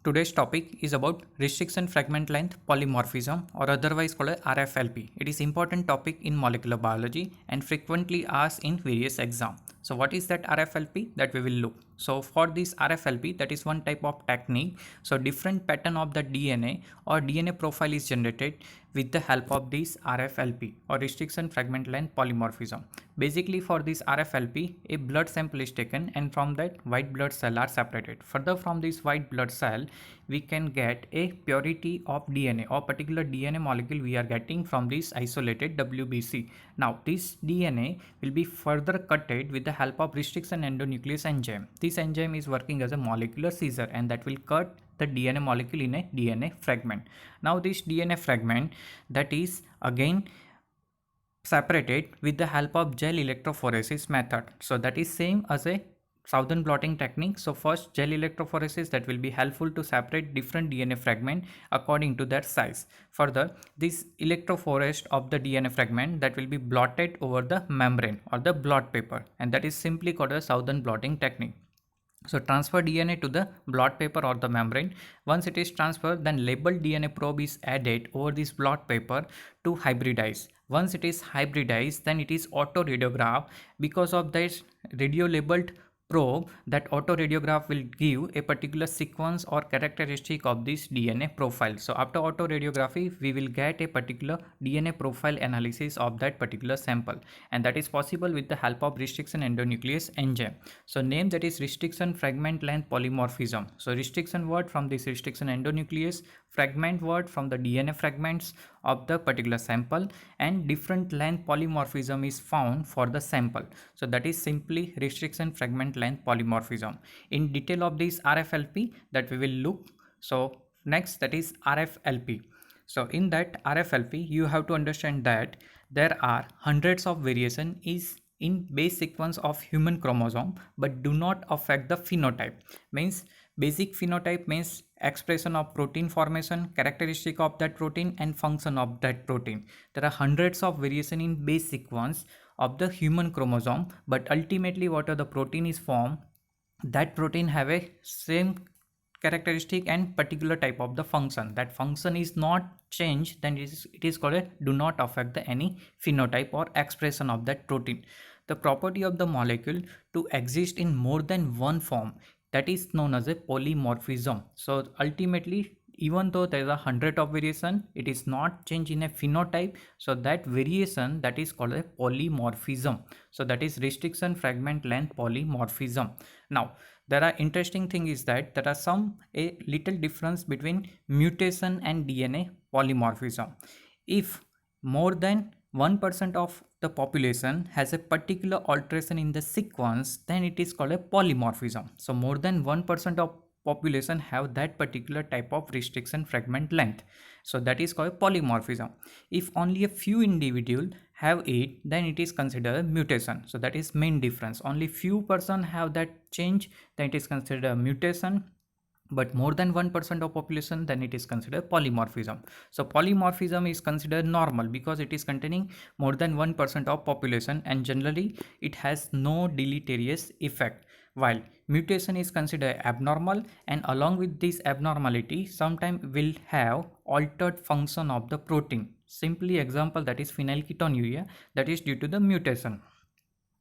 Today's topic is about restriction fragment length polymorphism, or otherwise called as Rflp. It is important topic in molecular biology and frequently asked in various exams. So what is that Rflp that we will look? So for this Rflp, that is one type of technique. So different pattern of the DNA or DNA profile is generated with the help of this Rflp or restriction fragment length polymorphism. Basically for this Rflp, a blood sample is taken and from that white blood cell are separated. Further from this white blood cell, we can get a purity of DNA or particular DNA molecule we are getting from this isolated WBC. Now this DNA will be further cutted with the help of restriction endonuclease enzyme. This enzyme is working as a molecular scissor and that will cut the DNA molecule in a DNA fragment. Now this DNA fragment that is again separated with the help of gel electrophoresis method. So that is same as a Southern blotting technique. So first gel electrophoresis that will be helpful to separate different DNA fragment according to their size. Further, this electrophorest of the DNA fragment that will be blotted over the membrane or the blot paper, and that is simply called a Southern blotting technique. So transfer DNA to the blot paper or the membrane. Once it is transferred, then labeled DNA probe is added over this blot paper to hybridize. Once it is hybridized, then it is auto radiograph. Because of this radio labeled probe, that auto radiograph will give a particular sequence or characteristic of this DNA profile. So after auto radiography, we will get a particular DNA profile analysis of that particular sample, and that is possible with the help of restriction endonuclease enzyme. So name that is restriction fragment length polymorphism. So restriction word from this restriction endonuclease, fragment word from the DNA fragments of the particular sample, and different length polymorphism is found for the sample. So that is simply restriction fragment length polymorphism. In detail of this Rflp that we will look. So next, that is Rflp. So in that Rflp, you have to understand that there are hundreds of variation is in base sequence of human chromosome but do not affect the phenotype. Means basic phenotype means expression of protein formation, characteristic of that protein, and function of that protein. There are hundreds of variation in base sequence of the human chromosome, but ultimately what are the protein is formed, that protein have a same characteristic and particular type of the function. That function is not changed, then it is called a do not affect the any phenotype or expression of that protein. The property of the molecule to exist in more than one form, that is known as a polymorphism. So ultimately, even though there is a hundred of variation, it is not change in a phenotype. So that variation that is called a polymorphism. So that is restriction fragment length polymorphism. Now there are interesting thing is that there are some a little difference between mutation and DNA polymorphism. If more than 1% of the population has a particular alteration in the sequence, then it is called a polymorphism. So more than 1% of population have that particular type of restriction fragment length. So that is called polymorphism. If only a few individuals have it, then it is considered a mutation. So that is main difference. Only few person have that change, then it is considered a mutation. But more than 1% of population, then it is considered polymorphism. So polymorphism is considered normal because it is containing more than 1% of population, and generally it has no deleterious effect, while mutation is considered abnormal, and along with this abnormality sometimes will have altered function of the protein. Simply example, that is phenylketonuria, that is due to the mutation.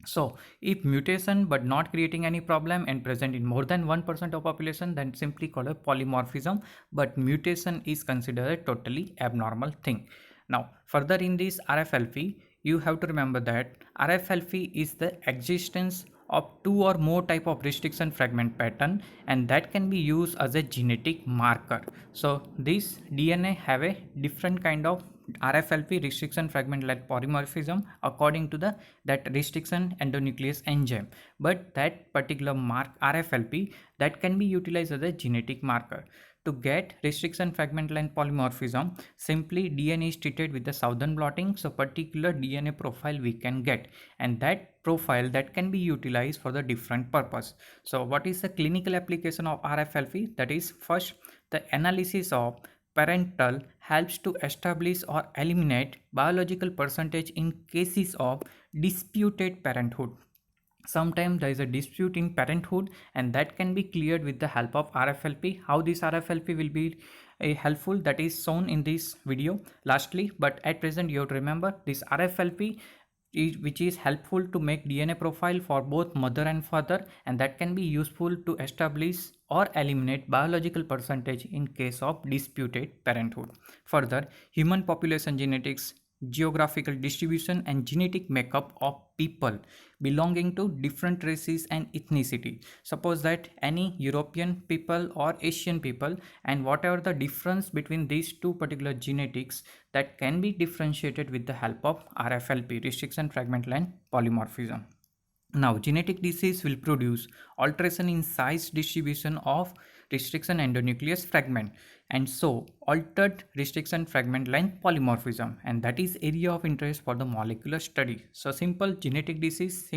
So if mutation but not creating any problem and present in more than 1% of population, then simply called a polymorphism, but mutation is considered a totally abnormal thing. Now further in this Rflp, you have to remember that Rflp is the existence of two or more type of restriction fragment pattern, and that can be used as a genetic marker. So this DNA have a different kind of Rflp restriction fragment like polymorphism according to the that restriction endonuclease enzyme, but that particular mark Rflp that can be utilized as a genetic marker. To get restriction fragment length polymorphism, simply DNA is treated with the Southern blotting, so particular DNA profile we can get, and that profile that can be utilized for the different purpose. So what is the clinical application of Rflp? That is, first, the analysis of parental helps to establish or eliminate biological percentage in cases of disputed parenthood. Sometimes there is a dispute in parenthood, and that can be cleared with the help of Rflp. How this Rflp will be helpful, that is shown in this video. Lastly, but at present you have to remember this Rflp which is helpful to make DNA profile for both mother and father, and that can be useful to establish or eliminate biological percentage in case of disputed parenthood. Further, human population genetics, geographical distribution and genetic makeup of people belonging to different races and ethnicity. Suppose that any European people or Asian people, and whatever the difference between these two particular genetics, that can be differentiated with the help of Rflp, restriction fragment length polymorphism. Now, genetic disease will produce alteration in size distribution of restriction endonuclease fragment, and so altered restriction fragment length polymorphism, and that is area of interest for the molecular study. So simple genetic disease,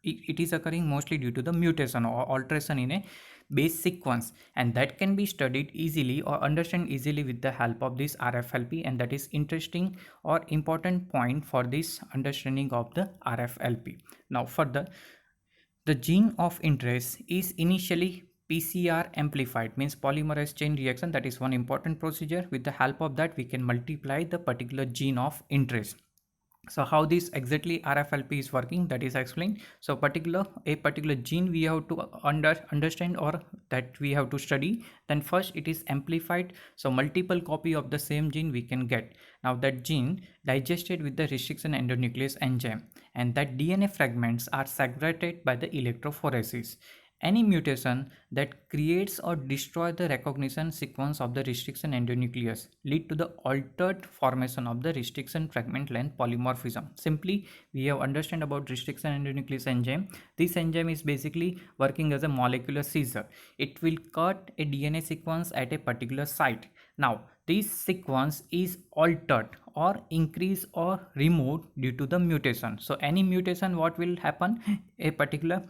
it is occurring mostly due to the mutation or alteration in a base sequence, and that can be studied easily or understand easily with the help of this Rflp, and that is interesting or important point for this understanding of the Rflp. Now further, the gene of interest is initially PCR amplified, means polymerase chain reaction. That is one important procedure. With the help of that, we can multiply the particular gene of interest. So how this exactly Rflp is working, that is explained. So a particular gene we have to understand, or that we have to study. Then first it is amplified, so multiple copy of the same gene we can get. Now that gene digested with the restriction endonuclease enzyme, and that DNA fragments are segregated by the electrophoresis. Any mutation that creates or destroys the recognition sequence of the restriction endonuclease lead to the altered formation of the restriction fragment length polymorphism. Simply, we have understand about restriction endonuclease enzyme. This enzyme is basically working as a molecular scissor. It will cut a DNA sequence at a particular site. Now, this sequence is altered or increased or removed due to the mutation. So, any mutation, what will happen? A particular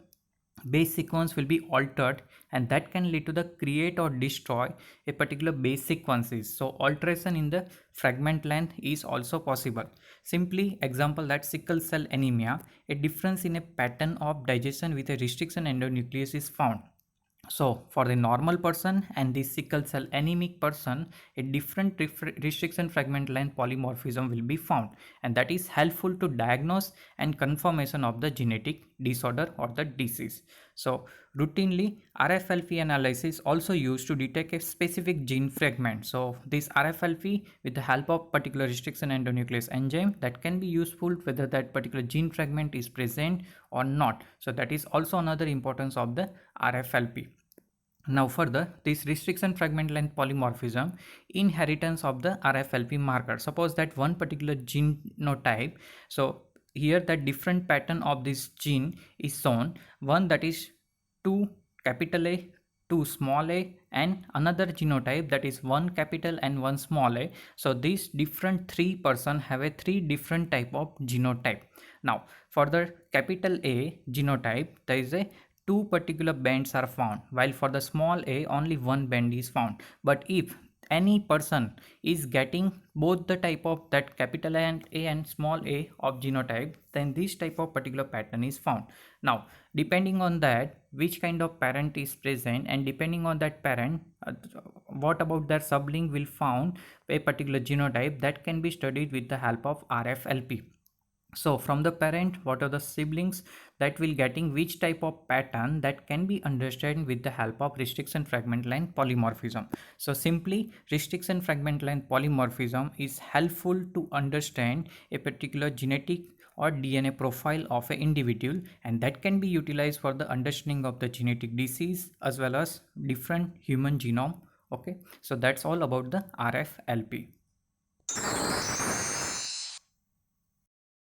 base sequence will be altered, and that can lead to the create or destroy a particular base sequences. So alteration in the fragment length is also possible. Simply example, that sickle cell anemia, a difference in a pattern of digestion with a restriction endonuclease is found. So for the normal person and the sickle cell anemic person, a different restriction fragment length polymorphism will be found, and that is helpful to diagnose and confirmation of the genetic disorder or the disease. So routinely Rflp analysis also used to detect a specific gene fragment. So this Rflp with the help of particular restriction endonuclease enzyme, that can be useful whether that particular gene fragment is present or not. So that is also another importance of the Rflp. Now further, this restriction fragment length polymorphism, inheritance of the Rflp marker. Suppose that one particular genotype, so here the different pattern of this gene is shown. One that is 2 capital A, 2 small a, and another genotype that is 1 capital and 1 small a. So these different 3 person have a 3 different type of genotype. Now for the capital A genotype, there is a 2 particular bands are found, while for the small a only 1 band is found. But if any person is getting both the type of that capital A and small a of genotype, then this type of particular pattern is found. Now depending on that which kind of parent is present, and depending on that parent what about their sibling will found a particular genotype, that can be studied with the help of Rflp. So from the parent, what are the siblings that will getting which type of pattern, that can be understood with the help of restriction fragment length polymorphism. So simply restriction fragment length polymorphism is helpful to understand a particular genetic or DNA profile of an individual, and that can be utilized for the understanding of the genetic disease as well as different human genome. Okay, so that's all about the Rflp.